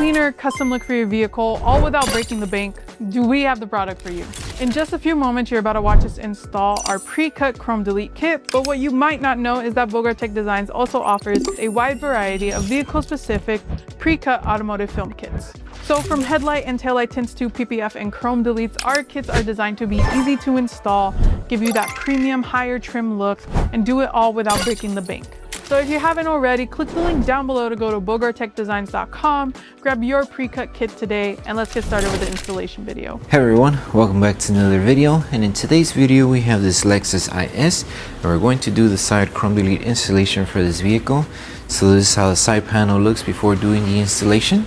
cleaner, custom look for your vehicle, all without breaking the bank, do we have the product for you. In just a few moments, you're about to watch us install our pre-cut chrome delete kit, but what you might not know is that Tech Designs also offers a wide variety of vehicle-specific pre-cut automotive film kits. So from headlight and taillight tints to PPF and chrome deletes, our kits are designed to be easy to install, give you that premium higher trim look, and do it all without breaking the bank. So if you haven't already, click the link down below to go to bogartechdesigns.com, grab your pre-cut kit today, and let's get started with the installation video. Hey everyone, welcome back to another video, and in today's video we have this Lexus IS, and we're going to do the side chrome delete installation for this vehicle. So this is how the side panel looks before doing the installation,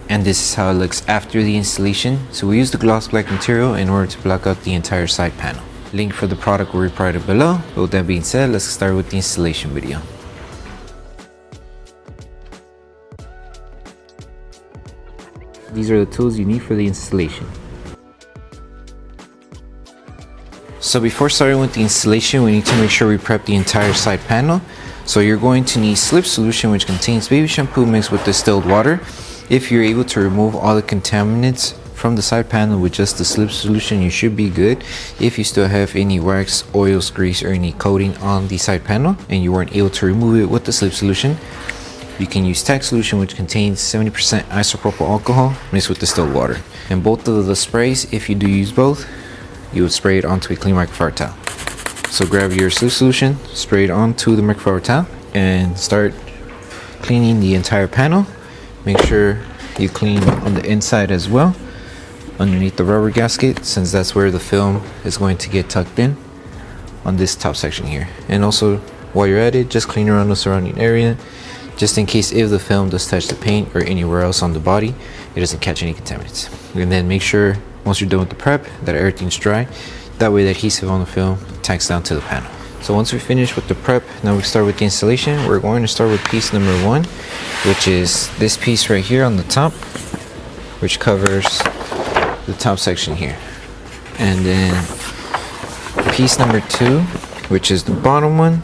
and this is how it looks after the installation. So we use the gloss black material in order to block out the entire side panel. Link for the product will be provided below. But with that being said, let's start with the installation video. These are the tools you need for the installation. So before starting with the installation, we need to make sure we prep the entire side panel. So you're going to need slip solution, which contains baby shampoo mixed with distilled water. If you're able to remove all the contaminants from the side panel with just the slip solution, you should be good. If you still have any wax, oils, grease, or any coating on the side panel and you weren't able to remove it with the slip solution, you can use tack solution, which contains 70% isopropyl alcohol mixed with distilled water. And both of the sprays, if you do use both, you would spray it onto a clean microfiber towel. So grab your slip solution, spray it onto the microfiber towel, and start cleaning the entire panel. Make sure you clean on the inside as well, underneath the rubber gasket, since that's where the film is going to get tucked in on this top section here. And also while you're at it, just clean around the surrounding area, just in case if the film does touch the paint or anywhere else on the body, it doesn't catch any contaminants. And then make sure once you're done with the prep that everything's dry, that way the adhesive on the film tacks down to the panel. So once we finish with the prep, now we start with the installation. We're going to start with piece number 1, which is this piece right here on the top, which covers the top section here. And then piece number 2, which is the bottom one,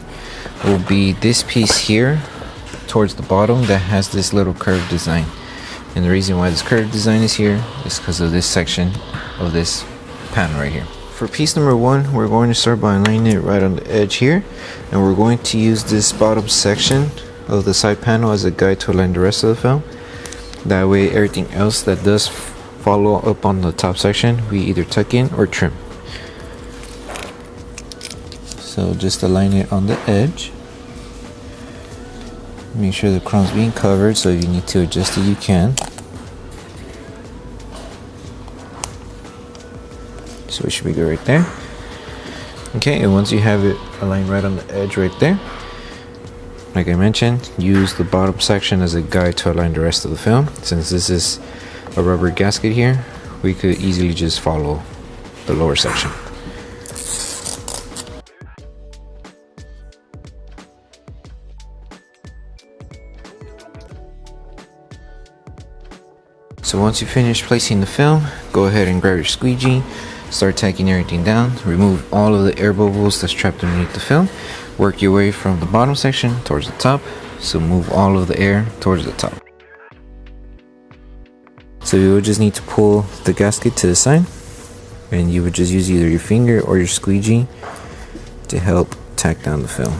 will be this piece here towards the bottom that has this little curved design. And the reason why this curved design is here is because of this section of this panel right here. For piece number 1, we're going to start by aligning it right on the edge here, and we're going to use this bottom section of the side panel as a guide to align the rest of the film. That way everything else that does follow up on the top section, we either tuck in or trim. So just align it on the edge. Make sure the chrome's being covered, so if you need to adjust it, you can. So it should be good right there. Okay, and once you have it aligned right on the edge right there, like I mentioned, use the bottom section as a guide to align the rest of the film. Since this is a rubber gasket here, we could easily just follow the lower section. So once you finish placing the film, go ahead and grab your squeegee, start tacking everything down, remove all of the air bubbles that's trapped underneath the film, work your way from the bottom section towards the top, so move all of the air towards the top. So you would just need to pull the gasket to the side, and you would just use either your finger or your squeegee to help tack down the film.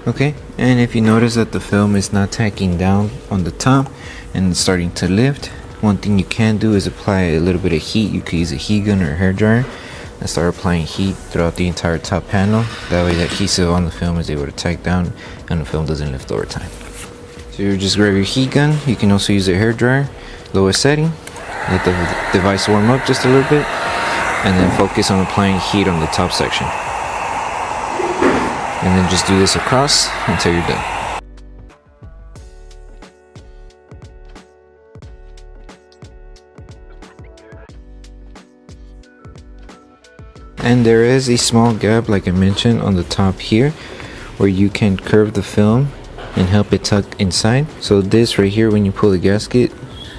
Okay, and if you notice that the film is not tacking down on the top and it's starting to lift, one thing you can do is apply a little bit of heat. You could use a heat gun or a hair dryer and start applying heat throughout the entire top panel. That way the adhesive on the film is able to tack down and the film doesn't lift over time. So you just grab your heat gun. You can also use a hair dryer, lowest setting, let the device warm up just a little bit, and then focus on applying heat on the top section. And then just do this across until you're done. And there is a small gap, like I mentioned, on the top here where you can curve the film and help it tuck inside. So this right here, when you pull the gasket,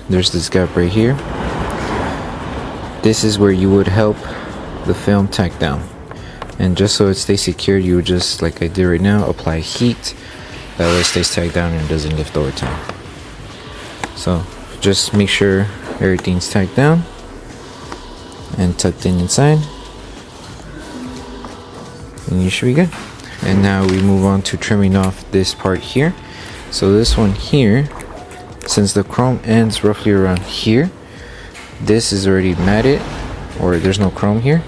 there's this gap right here. This is where you would help the film tack down. And just so it stays secured, you would just, like I did right now, apply heat. That way it stays tacked down and doesn't lift over time. So just make sure everything's tacked down and tucked in inside, and you should be good. And now we move on to trimming off this part here. So this one here, since the chrome ends roughly around here, this is already matted, or there's no chrome here.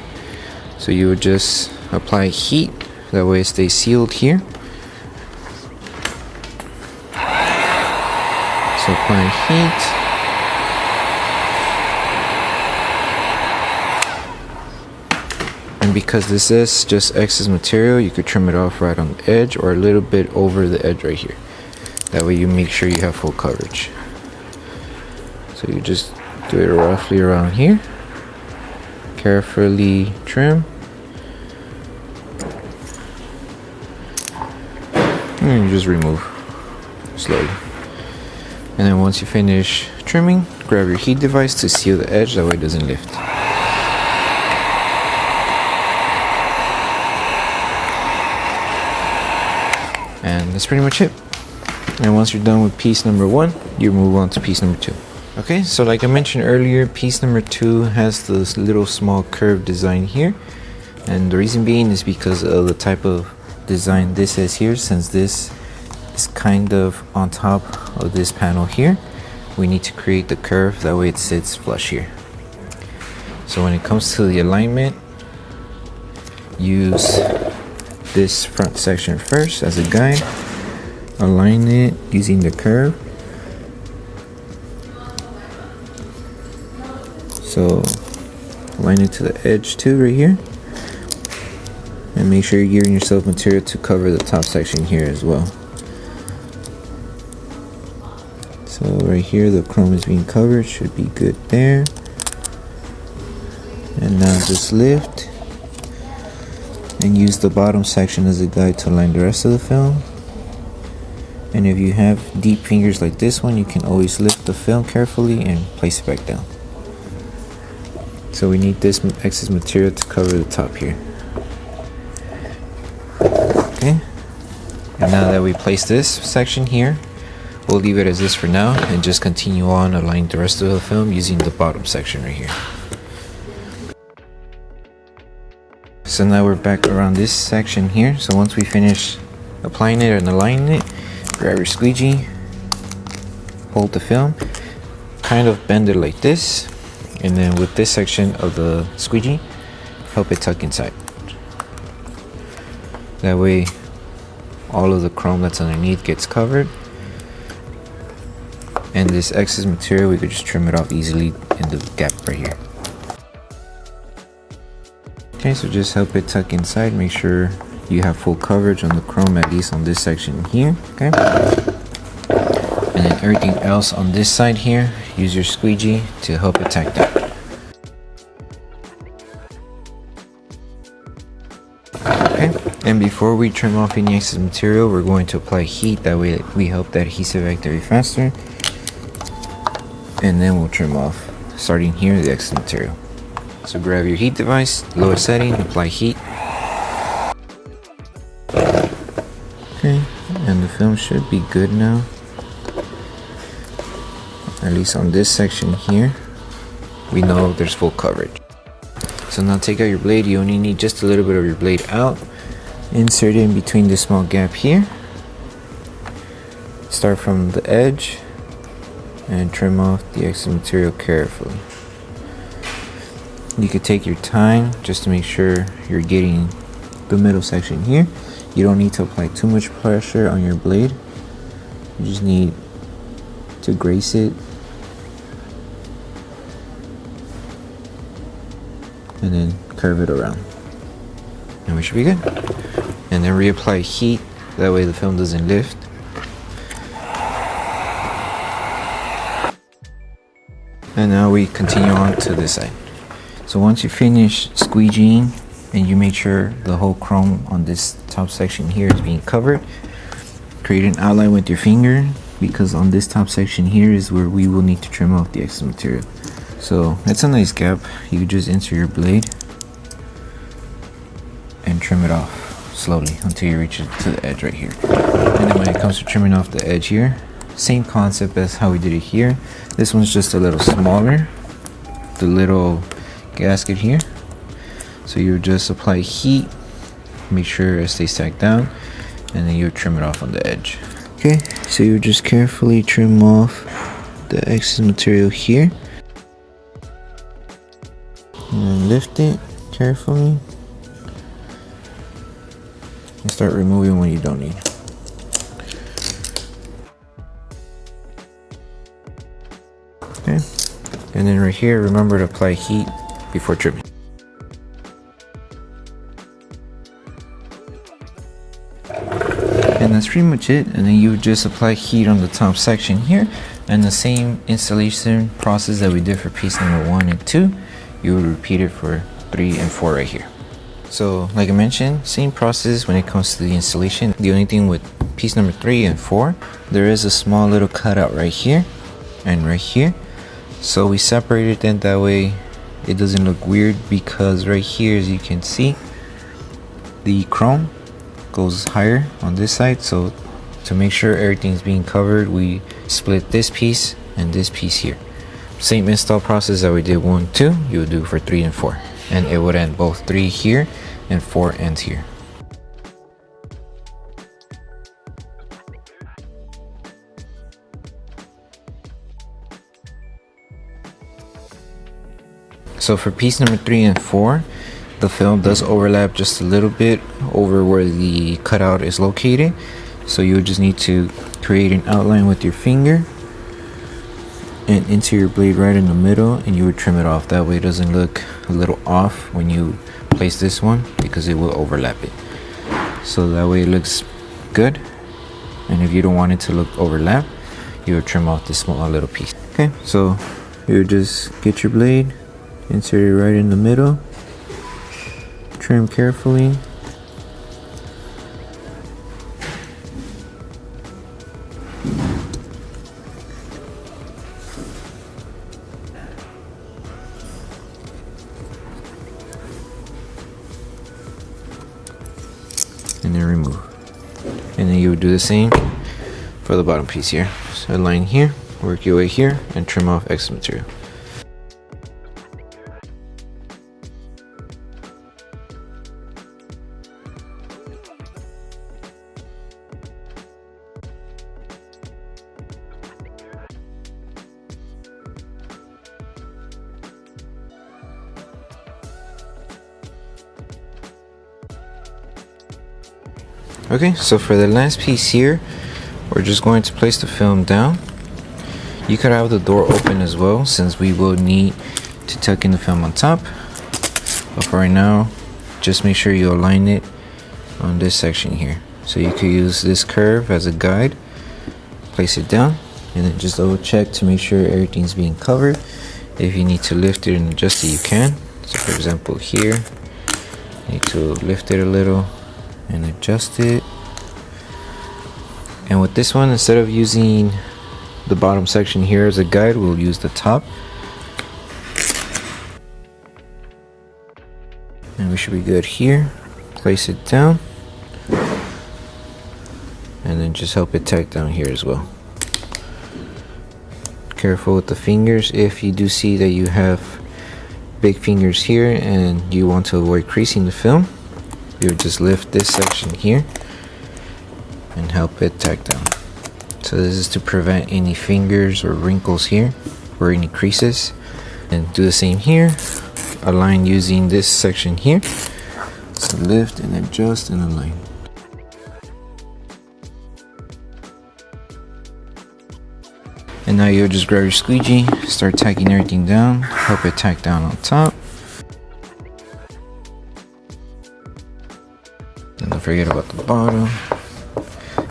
So you would just apply heat, that way it stays sealed here. So apply heat. And because this is just excess material, you could trim it off right on the edge or a little bit over the edge right here. That way you make sure you have full coverage. So you just do it roughly around here. Carefully trim. And you just remove slowly. And then once you finish trimming, grab your heat device to seal the edge, that way it doesn't lift. And that's pretty much it. And once you're done with piece number 1, you move on to piece number 2. Okay, so like I mentioned earlier, piece number 2 has this little small curved design here. And the reason being is because of the type of design this is here. Since this is kind of on top of this panel here, we need to create the curve, that way it sits flush here. So when it comes to the alignment, use this front section first as a guide. Align it using the curve. So align it to the edge too right here. And make sure you're giving yourself material to cover the top section here as well. So right here the chrome is being covered, should be good there. And now just lift and use the bottom section as a guide to align the rest of the film. And if you have deep fingers like this one, you can always lift the film carefully and place it back down. So we need this excess material to cover the top here. Okay, and now that we place this section here, we'll leave it as this for now and just continue on aligning the rest of the film using the bottom section right here. So now we're back around this section here. So once we finish applying it and aligning it, grab your squeegee, hold the film, kind of bend it like this, and then with this section of the squeegee, help it tuck inside. That way all of the chrome that's underneath gets covered, and this excess material we could just trim it off easily in the gap right here. Okay, so just help it tuck inside, make sure you have full coverage on the chrome, at least on this section here. Okay, and then everything else on this side here, use your squeegee to help it tack down. Okay, and before we trim off any excess material, we're going to apply heat, that way we help that adhesive act very faster. And then we'll trim off, starting here, the excess material. So grab your heat device, lower setting, apply heat. Okay, and the film should be good now. At least on this section here, we know there's full coverage. So now take out your blade. You only need just a little bit of your blade out. Insert it in between this small gap here. Start from the edge and trim off the excess material carefully. You could take your time just to make sure you're getting the middle section here. You don't need to apply too much pressure on your blade. You just need to grace it and then curve it around, and we should be good. And then reapply heat, that way the film doesn't lift. And now we continue on to this side. So once you finish squeegeeing and you make sure the whole chrome on this top section here is being covered, create an outline with your finger, because on this top section here is where we will need to trim off the excess material. So that's a nice gap. You just insert your blade and trim it off slowly until you reach it to the edge right here. And then when it comes to trimming off the edge here, same concept as how we did it here. This one's just a little smaller, the little gasket here. So you just apply heat, make sure it stays tacked down, and then you trim it off on the edge. Okay, so you just carefully trim off the excess material here. And then lift it carefully. And start removing what you don't need. Okay, and then right here, remember to apply heat before trimming. And that's pretty much it. And then you would just apply heat on the top section here, and the same installation process that we did for piece number 1 and 2, you would repeat it for 3 and 4 right here. So like I mentioned, same process when it comes to the installation. The only thing with piece number 3 and 4, there is a small little cutout right here and right here. So we separated it that way it doesn't look weird, because right here, as you can see, the chrome goes higher on this side. So to make sure everything's being covered, we split this piece and this piece here. Same install process that we did 1, 2, you would do for 3 and 4, and it would end both 3 here and 4 ends here. So for piece number 3 and 4, the film does overlap just a little bit over where the cutout is located. So you just need to create an outline with your finger and into your blade right in the middle, and you would trim it off. That way it doesn't look a little off when you place this one, because it will overlap it. So that way it looks good. And if you don't want it to look overlap, you would trim off this small little piece. Okay, so you would just get your blade, insert it right in the middle, trim carefully. And then remove. And then you would do the same for the bottom piece here. So align here, work your way here, and trim off excess material. Okay, so for the last piece here, we're just going to place the film down. You could have the door open as well, since we will need to tuck in the film on top. But for right now, just make sure you align it on this section here. So you could use this curve as a guide, place it down, and then just double check to make sure everything's being covered. If you need to lift it and adjust it, you can. So for example here, you need to lift it a little and adjust it. And with this one, instead of using the bottom section here as a guide, we'll use the top. And we should be good here. Place it down, and then just help it tack down here as well. Careful with the fingers. If you do see that you have big fingers here and you want to avoid creasing the film, you would just lift this section here and help it tack down. So this is to prevent any fingers or wrinkles here or any creases. And do the same here. Align using this section here. So lift and adjust and align. And now you'll just grab your squeegee, start tacking everything down, help it tack down on top. And don't forget about the bottom.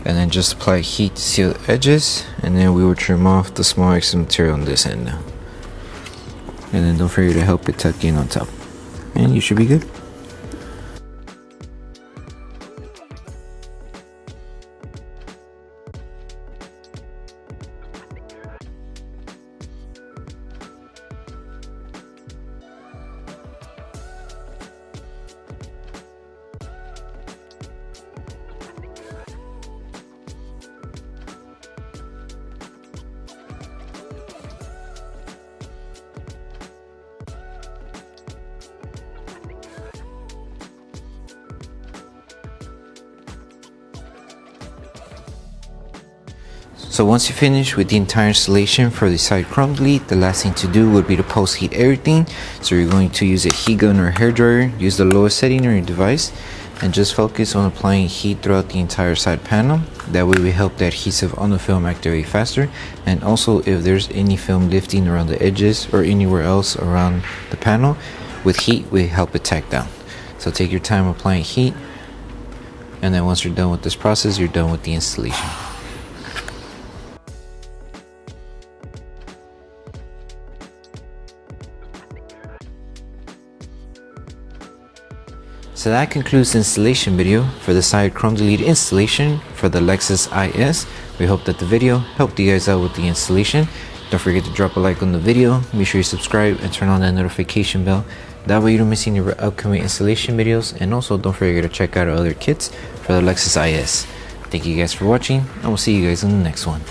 And then just apply heat to seal the edges, and then we will trim off the small excess material on this end now. And then don't forget to help it tuck in on top. And you should be good. So once you finish with the entire installation for the side chrome delete, the last thing to do would be to post heat everything. So you're going to use a heat gun or a hairdryer, use the lowest setting on your device, and just focus on applying heat throughout the entire side panel. That way we help the adhesive on the film activate faster, and also if there's any film lifting around the edges or anywhere else around the panel, with heat we help it tack down. So take your time applying heat, and then once you're done with this process, you're done with the installation. So that concludes the installation video for the side chrome delete installation for the Lexus IS. We hope that the video helped you guys out with the installation. Don't forget to drop a like on the video, make sure you subscribe and turn on that notification bell. That way you don't miss any of our upcoming installation videos, and also don't forget to check out our other kits for the Lexus IS. Thank you guys for watching, and we'll see you guys in the next one.